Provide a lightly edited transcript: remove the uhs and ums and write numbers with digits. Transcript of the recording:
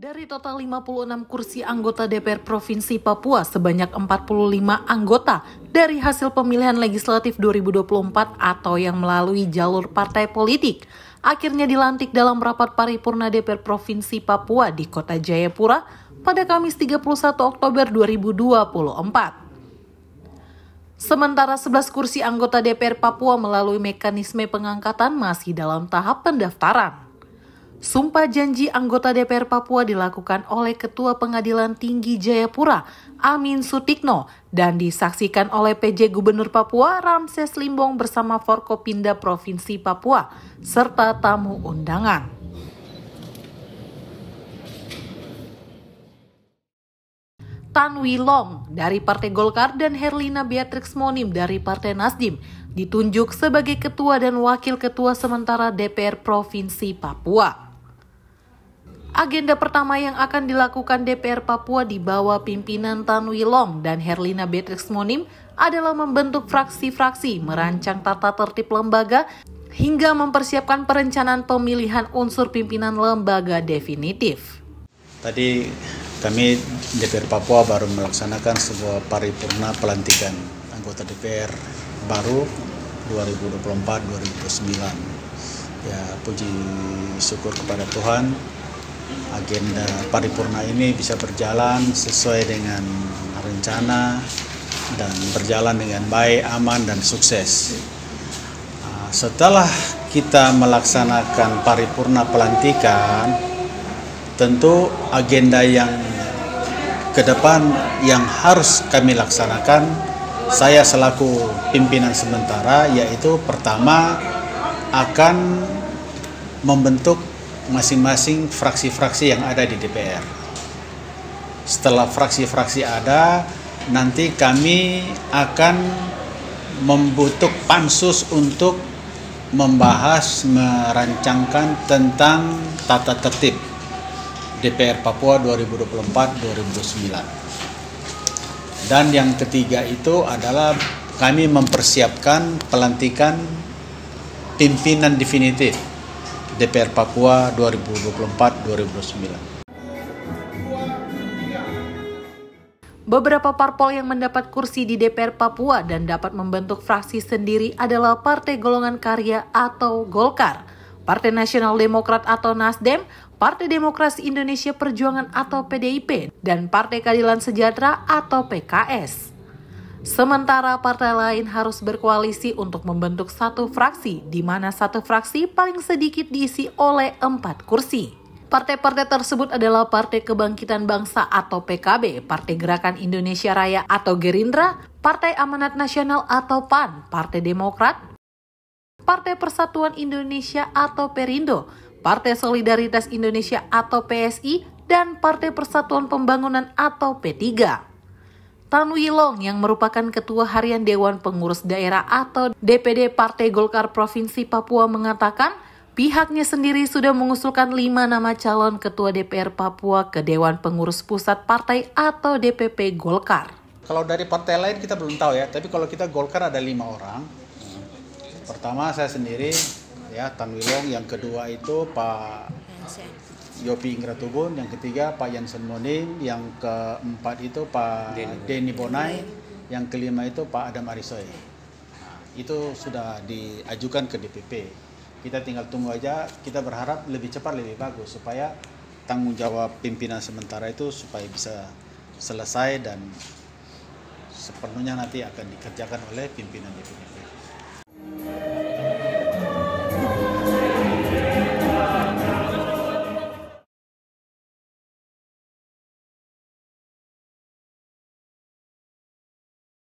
Dari total 56 kursi anggota DPR Provinsi Papua, sebanyak 45 anggota dari hasil pemilihan legislatif 2024 atau yang melalui jalur partai politik akhirnya dilantik dalam rapat paripurna DPR Provinsi Papua di Kota Jayapura pada Kamis 31 Oktober 2024. Sementara 11 kursi anggota DPR Papua melalui mekanisme pengangkatan masih dalam tahap pendaftaran. Sumpah janji anggota DPR Papua dilakukan oleh Ketua Pengadilan Tinggi Jayapura, Amin Sutikno, dan disaksikan oleh PJ Gubernur Papua, Ramses Limbong bersama Forkopimda Provinsi Papua, serta tamu undangan. Tan Wee Long dari Partai Golkar dan Herlina Beatrix Monim dari Partai Nasdim ditunjuk sebagai Ketua dan Wakil Ketua sementara DPR Provinsi Papua. Agenda pertama yang akan dilakukan DPR Papua di bawah pimpinan Tan Wee Long dan Herlina Beatrix Monim adalah membentuk fraksi-fraksi, merancang tata tertib lembaga, hingga mempersiapkan perencanaan pemilihan unsur pimpinan lembaga definitif. Tadi kami DPR Papua baru melaksanakan sebuah paripurna pelantikan anggota DPR baru 2024-2029. Ya, puji syukur kepada Tuhan, agenda paripurna ini bisa berjalan sesuai dengan rencana dan berjalan dengan baik, aman, dan sukses. Setelah kita melaksanakan paripurna pelantikan, tentu agenda yang ke depan yang harus kami laksanakan, saya selaku pimpinan sementara, yaitu pertama akan membentuk masing-masing fraksi-fraksi yang ada di DPR. Setelah fraksi-fraksi ada, nanti kami akan membentuk pansus untuk membahas, merancangkan tentang tata tertib DPR Papua 2024-2029. Dan yang ketiga itu adalah kami mempersiapkan pelantikan pimpinan definitif DPR Papua 2024-2029. Beberapa parpol yang mendapat kursi di DPR Papua dan dapat membentuk fraksi sendiri adalah Partai Golongan Karya atau Golkar, Partai Nasional Demokrat atau Nasdem, Partai Demokrasi Indonesia Perjuangan atau PDIP, dan Partai Keadilan Sejahtera atau PKS. Sementara partai lain harus berkoalisi untuk membentuk satu fraksi, di mana satu fraksi paling sedikit diisi oleh 4 kursi. Partai-partai tersebut adalah Partai Kebangkitan Bangsa atau PKB, Partai Gerakan Indonesia Raya atau Gerindra, Partai Amanat Nasional atau PAN, Partai Demokrat, Partai Persatuan Indonesia atau Perindo, Partai Solidaritas Indonesia atau PSI, dan Partai Persatuan Pembangunan atau P3. Tan Wee Long yang merupakan Ketua Harian Dewan Pengurus Daerah atau DPD Partai Golkar Provinsi Papua mengatakan pihaknya sendiri sudah mengusulkan 5 nama calon Ketua DPR Papua ke Dewan Pengurus Pusat Partai atau DPP Golkar. Kalau dari partai lain kita belum tahu ya, tapi kalau kita Golkar ada 5 orang. Pertama saya sendiri, ya Tan Wee Long, yang kedua itu Pak Yopi Ingratubun, yang ketiga Pak Jansen Monim, yang keempat itu Pak Denny Bonai, yang kelima itu Pak Adam Arisoy. Nah, itu sudah diajukan ke DPP. Kita tinggal tunggu aja, kita berharap lebih cepat lebih bagus supaya tanggung jawab pimpinan sementara itu supaya bisa selesai dan sepenuhnya nanti akan dikerjakan oleh pimpinan DPP.